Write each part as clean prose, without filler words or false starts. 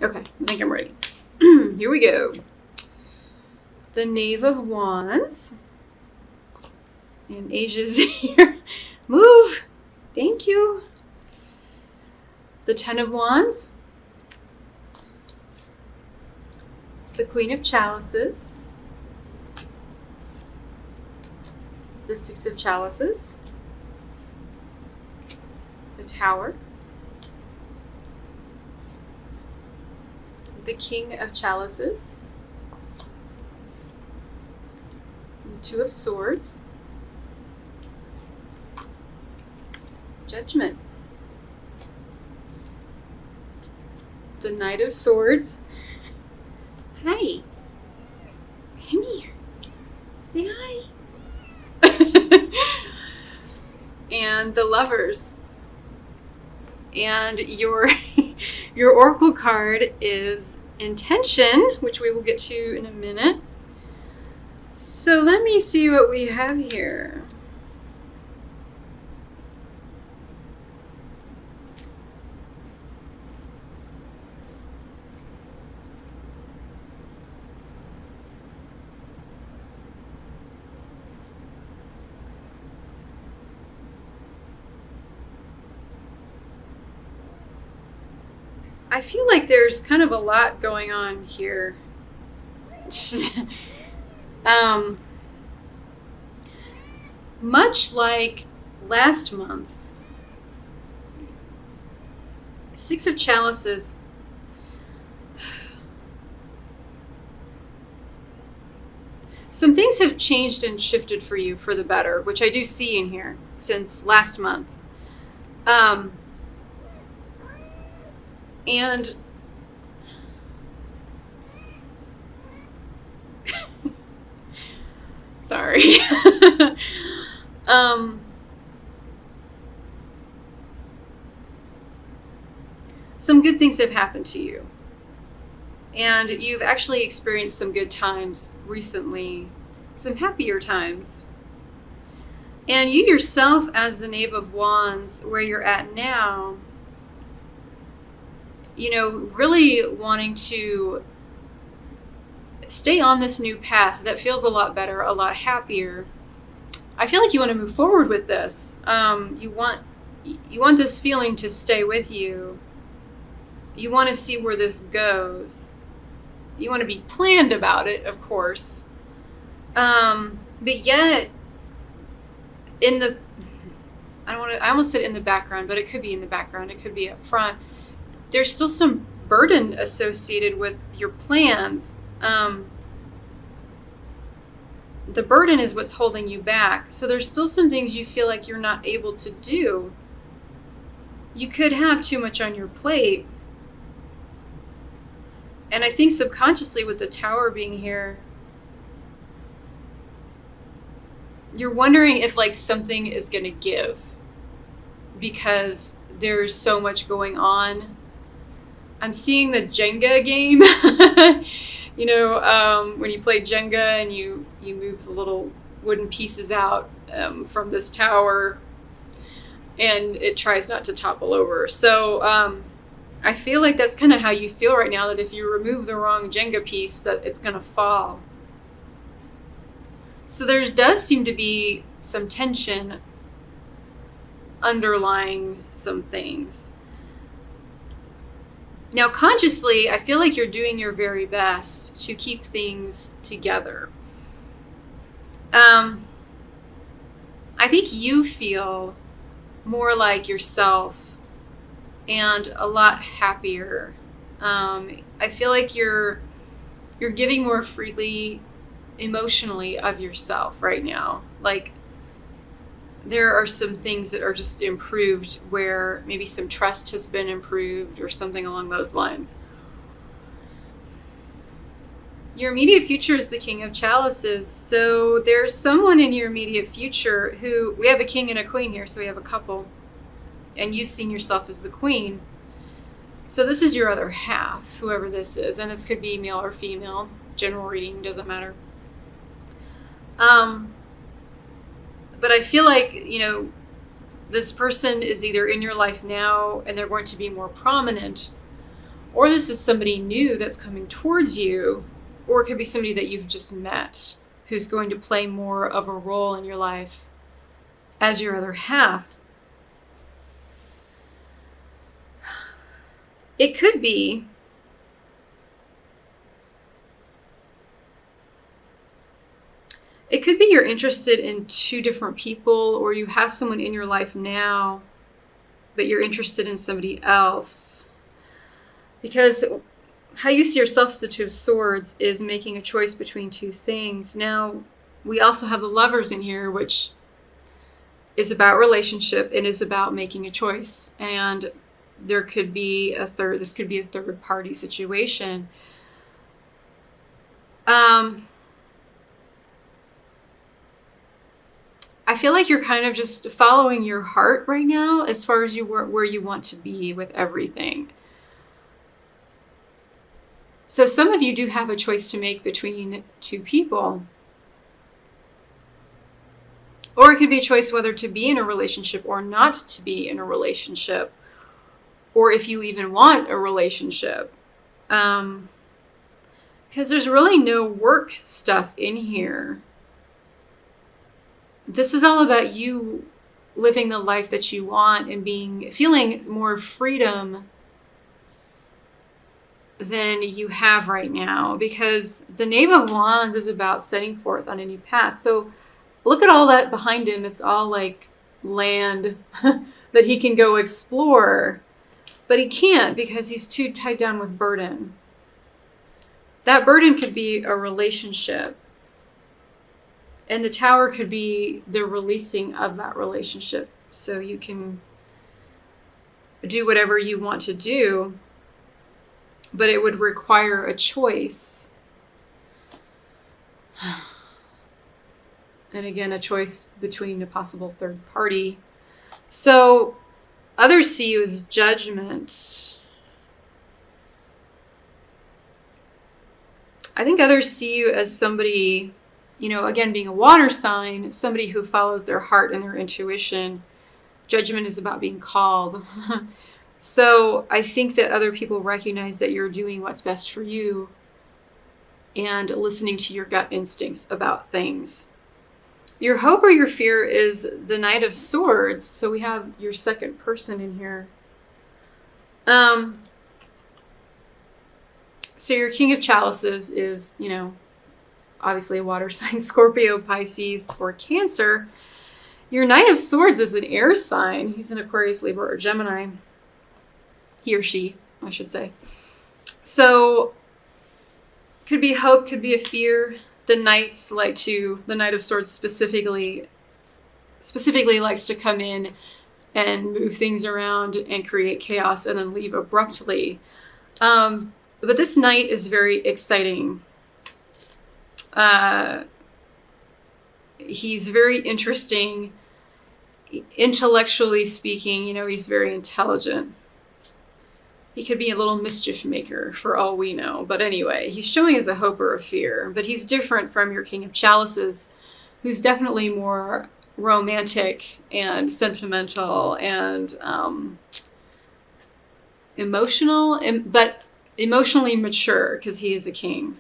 Okay, I think I'm ready. Here we go. The Knave of Wands. And Asia's here. Move! Thank you. The Ten of Wands. The Queen of Chalices. The Six of Chalices. The Tower. The King of Chalices. The Two of Swords. Judgment. The Knight of Swords. Hi. Come here. Say hi. And the Lovers. And your oracle card is Intention, which we will get to in a minute. So let me see what we have here. I feel like there's kind of a lot going on here. Much like last month, Six of Chalices. Some things have changed and shifted for you for the better, which I do see in here since last month. And sorry. Some good things have happened to you. And you've actually experienced some good times recently, some happier times. And you yourself, as the Knave of Wands, where you're at now, you know, really wanting to stay on this new path that feels a lot better, a lot happier. I feel like you want to move forward with this. You want this feeling to stay with you. You want to see where this goes. You want to be planned about it, of course. But yet, I almost said in the background, but it could be in the background. It could be up front. There's still some burden associated with your plans. The burden is what's holding you back. So there's still some things you feel like you're not able to do. You could have too much on your plate. And I think subconsciously with the Tower being here, you're wondering if like something is going to give because there's so much going on. I'm seeing the Jenga game. You know, when you play Jenga and you move the little wooden pieces out from this tower and it tries not to topple over. So I feel like that's kind of how you feel right now, that if you remove the wrong Jenga piece, that it's going to fall. So there does seem to be some tension underlying some things. Now, consciously, I feel like you're doing your very best to keep things together. I think you feel more like yourself and a lot happier. I feel like you're giving more freely emotionally of yourself right now. Like, there are some things that are just improved where maybe some trust has been improved or something along those lines. Your immediate future is the King of Chalices. So there's someone in your immediate future who, we have a king and a queen here, so we have a couple. And you seeing yourself as the queen. So this is your other half, whoever this is. And this could be male or female. General reading, doesn't matter. But I feel like, you know, this person is either in your life now and they're going to be more prominent, or this is somebody new that's coming towards you, or it could be somebody that you've just met who's going to play more of a role in your life as your other half. It could be you're interested in two different people, or you have someone in your life now, but you're interested in somebody else. Because how you see yourself as the Two of Swords is making a choice between two things. Now, we also have the Lovers in here, which is about relationship and is about making a choice. And there could be this could be a third party situation. I feel like you're kind of just following your heart right now as far as where you want to be with everything. So some of you do have a choice to make between two people. Or it could be a choice whether to be in a relationship or not to be in a relationship. Or if you even want a relationship. Because there's really no work stuff in here. This is all about you living the life that you want and feeling more freedom than you have right now, because the Knave of Wands is about setting forth on a new path. So look at all that behind him. It's all like land that he can go explore, but he can't because he's too tied down with burden. That burden could be a relationship. And the Tower could be the releasing of that relationship, so you can do whatever you want to do, but it would require a choice. And again, a choice between a possible third party. So others see you as judgment. I think others see you as somebody, again, being a water sign, somebody who follows their heart and their intuition. Judgment is about being called. So I think that other people recognize that you're doing what's best for you and listening to your gut instincts about things. Your hope or your fear is the Knight of Swords. So we have your second person in here. So your King of Chalices is, obviously a water sign, Scorpio, Pisces, or Cancer. Your Knight of Swords is an air sign. He's an Aquarius, Libra, or Gemini. He or she, I should say. So, could be hope, could be a fear. The Knight of Swords specifically likes to come in and move things around and create chaos and then leave abruptly. But this Knight is very exciting. He's very interesting, intellectually speaking. He's very intelligent. He could be a little mischief maker for all we know. But anyway, he's showing as a hope or a fear. But he's different from your King of Chalices, who's definitely more romantic and sentimental and emotional, but emotionally mature because he is a king.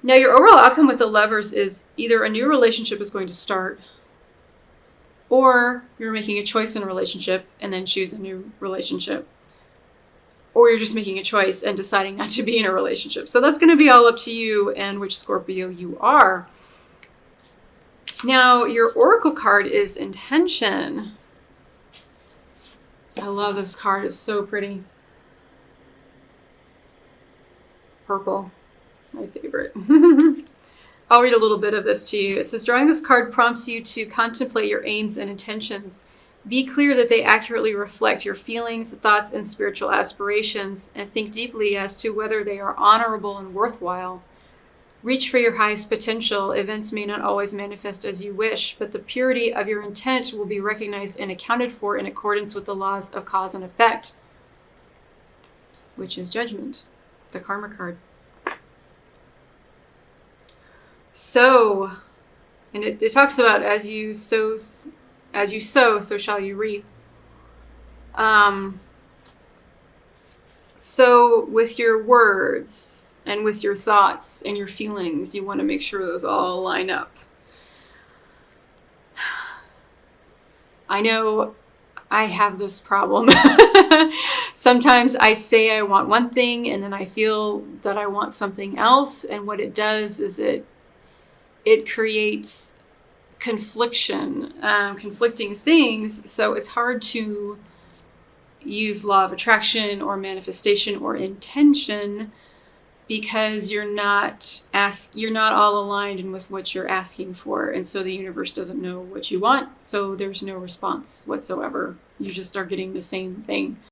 Now, your overall outcome with the Lovers is either a new relationship is going to start, or you're making a choice in a relationship and then choose a new relationship, or you're just making a choice and deciding not to be in a relationship. So that's going to be all up to you and which Scorpio you are. Now, your Oracle card is Intention. I love this card. It's so pretty. Purple. My favorite. I'll read a little bit of this to you. It says, drawing this card prompts you to contemplate your aims and intentions. Be clear that they accurately reflect your feelings, thoughts, and spiritual aspirations, and think deeply as to whether they are honorable and worthwhile. Reach for your highest potential. Events may not always manifest as you wish, but the purity of your intent will be recognized and accounted for in accordance with the laws of cause and effect, which is Judgment, the Karma card. So, and it talks about as you sow, so shall you reap. So with your words and with your thoughts and your feelings, you want to make sure those all line up. I know I have this problem. Sometimes I say I want one thing and then I feel that I want something else, and what it does is it creates conflicting things, so it's hard to use law of attraction or manifestation or intention because you're not all aligned in with what you're asking for, and so the universe doesn't know what you want, so there's no response whatsoever. You just are getting the same thing.